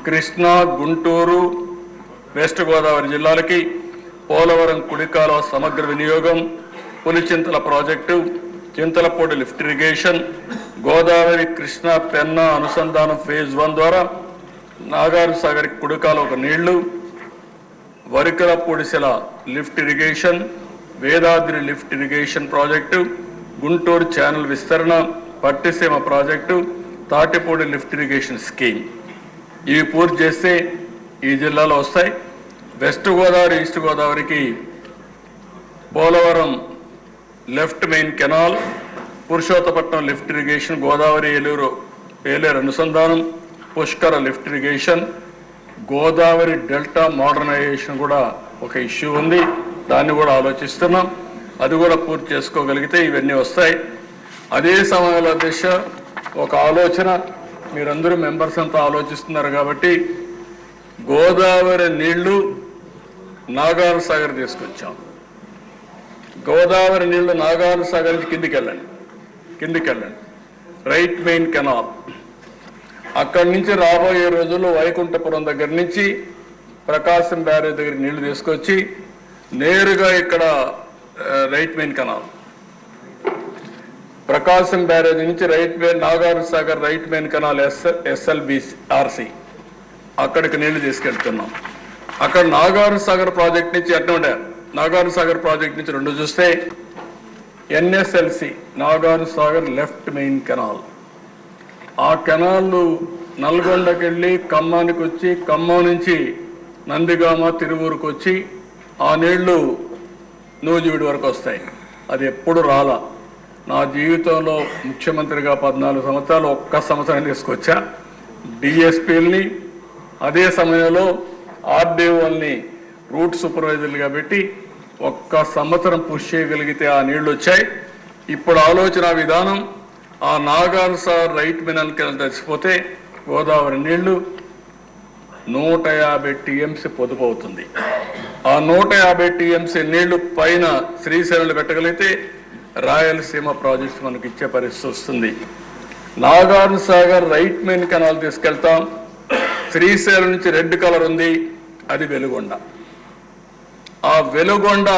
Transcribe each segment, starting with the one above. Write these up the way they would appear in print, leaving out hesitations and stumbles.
Krishna, Guntur, west Godavari జిల్లాలకి పోలవరం కుడికాలువ సమగ్ర వినియోగం, Pulichintala project, Chintalapudi lift irrigation, Godavari Krishna Penna అనుసంధానం ఫేజ్ 1 ద్వారా నాగార్ సాగర్ కుడికాలువకు నీళ్లు, Varikapudisela lift irrigation, Vedadri lift irrigation project, Guntur channel విస్తరణ, Pattiseema project, Tatipudi lift irrigation scheme. ఇవి పూర్తి చేస్తే ఈ జిల్లాలో వస్తాయి. వెస్ట్ గోదావరి, ఈస్ట్ గోదావరికి Polavaram left main canal, Purushottapatnam lift irrigation, Godavari Eluru అనుసంధానం, Pushkara lift irrigation, Godavari delta modernisation కూడా ఒక ఇష్యూ ఉంది. దాన్ని కూడా ఆలోచిస్తున్నాం. అది కూడా పూర్తి చేసుకోగలిగితే ఇవన్నీ వస్తాయి. అదే సమయంలో దిశ ఒక ఆలోచన, మీరందరూ మెంబర్స్ అంతా ఆలోచిస్తున్నారు కాబట్టి గోదావరి నీళ్లు నాగార్ సాగర్ తీసుకొచ్చాం. గోదావరి నీళ్లు నాగార్ సాగర్ నుంచి కిందికి వెళ్ళండి. రైట్ మెయిన్ కెనాల్, అక్కడి నుంచి రాబోయే రోజుల్లో వైకుంఠపురం దగ్గర నుంచి ప్రకాశం బ్యారేజ్ దగ్గర నీళ్లు తీసుకొచ్చి నేరుగా ఇక్కడ రైట్ మెయిన్ కెనాల్, ప్రకాశం బ్యారేజ్ నుంచి right main Nagar Sagar right main canal SLBRC అక్కడికి నీళ్లు తీసుకెళ్తున్నాం. అక్కడ నాగార్ సాగర్ ప్రాజెక్ట్ నుంచి అట్లా నాగార్ సాగర్ ప్రాజెక్ట్ నుంచి 2 చూస్తే NSLC Nagar Sagar left main canal, ఆ కెనాల్ నల్గొండకి వెళ్ళి ఖమ్మానికి వచ్చి, ఖమ్మం నుంచి నందిగామ తిరువూరుకు వచ్చి ఆ నీళ్లు నూజివీడు వరకు వస్తాయి. అది ఎప్పుడు రాలా. నా జీవితంలో ముఖ్యమంత్రిగా 14 సంవత్సరాలు ఒక్క సంవత్సరం తీసుకొచ్చా. డిఎస్పీలని అదే సమయంలో RDOల్ని రూట్ సూపర్వైజర్లుగా పెట్టి ఒక్క సంవత్సరం పుష్ చేయగలిగితే ఆ నీళ్లు వచ్చాయి. ఇప్పుడు ఆలోచన విధానం, ఆ Nagar Sagar right main canal తెచ్చిపోతే గోదావరి నీళ్లు 150 TMC పొదుపు అవుతుంది. ఆ 150 TMC నీళ్లు పైన శ్రీశైలంలో పెట్టగలిగితే రాయలసీమ ప్రాజెక్ట్స్ మనకి ఇచ్చే పరిస్థితి వస్తుంది. Nagar Sagar right main canal తీసుకెళ్తాం. శ్రీశైలం నుంచి రెడ్ కలర్ ఉంది, అది వెలుగొండ. ఆ వెలుగొండ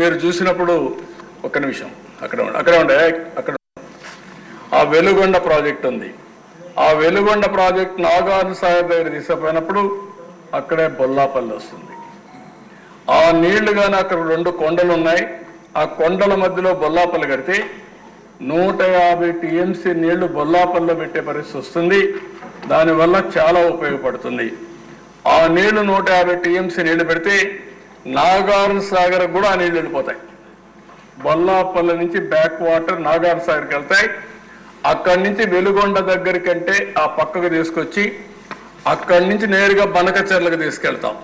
మీరు చూసినప్పుడు ఒక్క నిమిషం అక్కడ ఆ వెలుగొండ ప్రాజెక్ట్ ఉంది. ఆ వెలుగొండ ప్రాజెక్ట్ నాగార్ సాగర్ దగ్గర తీసుకుపోయినప్పుడు అక్కడే బొల్లాపల్లి వస్తుంది. ఆ నీళ్లు కానీ అక్కడ 2 కొండలు ఉన్నాయి. ఆ కొండల మధ్యలో బొల్లాపల్లి కడితే 150 TMC నీళ్లు బొల్లాపల్లిలో పెట్టే పరిస్థితి వస్తుంది. దానివల్ల చాలా ఉపయోగపడుతుంది. ఆ నీళ్లు 150 TMC నీళ్లు పెడితే నాగార్ సాగర్ కూడా ఆ నీళ్లు వెళ్ళిపోతాయి. బొల్లాపల్లి నుంచి బ్యాక్ వాటర్ నాగార్ సాగర్కి వెళ్తాయి. అక్కడి నుంచి వెలుగొండ దగ్గరికంటే ఆ పక్కకు తీసుకొచ్చి అక్కడి నుంచి నేరుగా బనకచెర్లకు తీసుకెళ్తాం.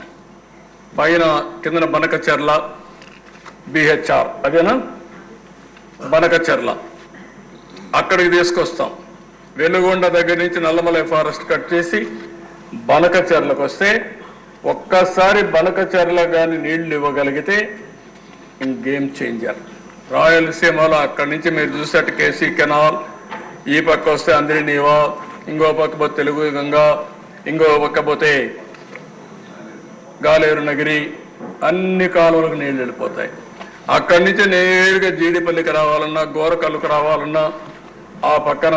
పైన కిందన బనకచెర్ల BHR అదేనా, బనకచెర్ల అక్కడికి తీసుకొస్తాం. వెలుగొండ దగ్గర నుంచి నల్లమలై ఫారెస్ట్ కట్ చేసి బనకచెర్లకు వస్తే ఒక్కసారి బనకచెర్ల కానీ నీళ్లు ఇవ్వగలిగితే గేమ్ చేంజర్. రాయలసీమలో అక్కడి నుంచి మీరు చూసేట్టు KC కెనాల్, ఈ పక్క వస్తే అందరి నీవా, ఇంకో పక్క పోతే తెలుగు గంగా, ఇంకో పక్క పోతే గాలేరు నగిరి, అన్ని కాలువలకు నీళ్లు వెళ్ళిపోతాయి. అక్కడి నుంచి నేరుగా జీడిపల్లికి రావాలన్నా, గోరకల్లుకు రావాలన్నా, ఆ పక్కన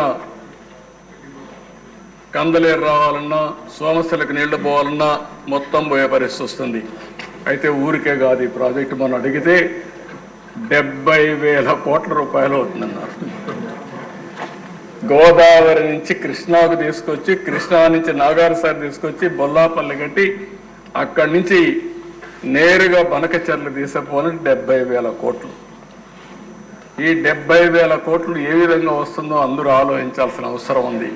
కందలేరు రావాలన్నా, సోమశిలకు నీళ్లు పోవాలన్నా మొత్తం పోయే పరిస్థితి వస్తుంది. అయితే ఊరికే కాదు ఈ ప్రాజెక్టు. మనం అడిగితే 70,000 కోట్ల రూపాయలు అవుతుందన్నారు. గోదావరి నుంచి కృష్ణాకు తీసుకొచ్చి, కృష్ణా నుంచి నాగార్ సాగర్ తీసుకొచ్చి బొల్లాపల్లి కట్టి అక్కడి నుంచి నేరుగా బనకచెర్ల తీసుకుపోవాలని 70,000 కోట్లు. ఈ 70,000 కోట్లు ఏ విధంగా వస్తుందో అందరూ ఆలోచించాల్సిన అవసరం ఉంది.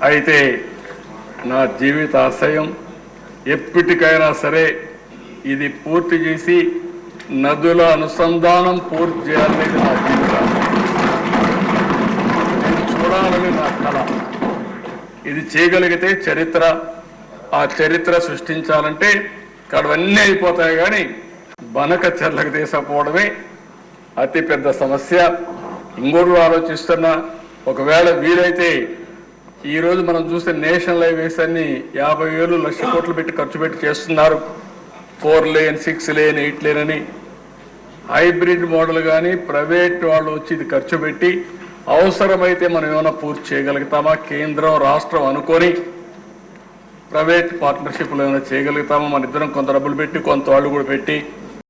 అయితే నా జీవిత ఆశయం ఎప్పటికైనా సరే ఇది పూర్తి చేసి నదుల అనుసంధానం పూర్తి చేయాలనేది నా జీవితం. నేను చూడాలని నా కళ. ఇది చేయగలిగితే చరిత్ర, ఆ చరిత్ర సృష్టించాలంటే ఇక్కడవన్నీ అయిపోతాయి. కానీ బనకచెర్లకు తీసుకుపోవడమే అతిపెద్ద సమస్య. ఇంకోటి ఆలోచిస్తున్నా, ఒకవేళ వీలైతే ఈ రోజు మనం చూస్తే నేషనల్ హైవేస్ అన్ని 50,000 లక్ష కోట్లు పెట్టి ఖర్చు పెట్టి చేస్తున్నారు. 4 లేన్ 6 లేన్ 8 లేన్ అని హైబ్రిడ్ మోడల్ కానీ ప్రైవేట్ వాళ్ళు వచ్చి ఇది ఖర్చు పెట్టి అవసరమైతే మనం ఏమైనా పూర్తి చేయగలుగుతామా, కేంద్రం రాష్ట్రం అనుకొని ప్రైవేట్ పార్ట్నర్షిప్లు ఏమైనా చేయగలుగుతామా, మన ఇద్దరం కొంత డబ్బులు పెట్టి కొంత వాళ్ళు కూడా పెట్టి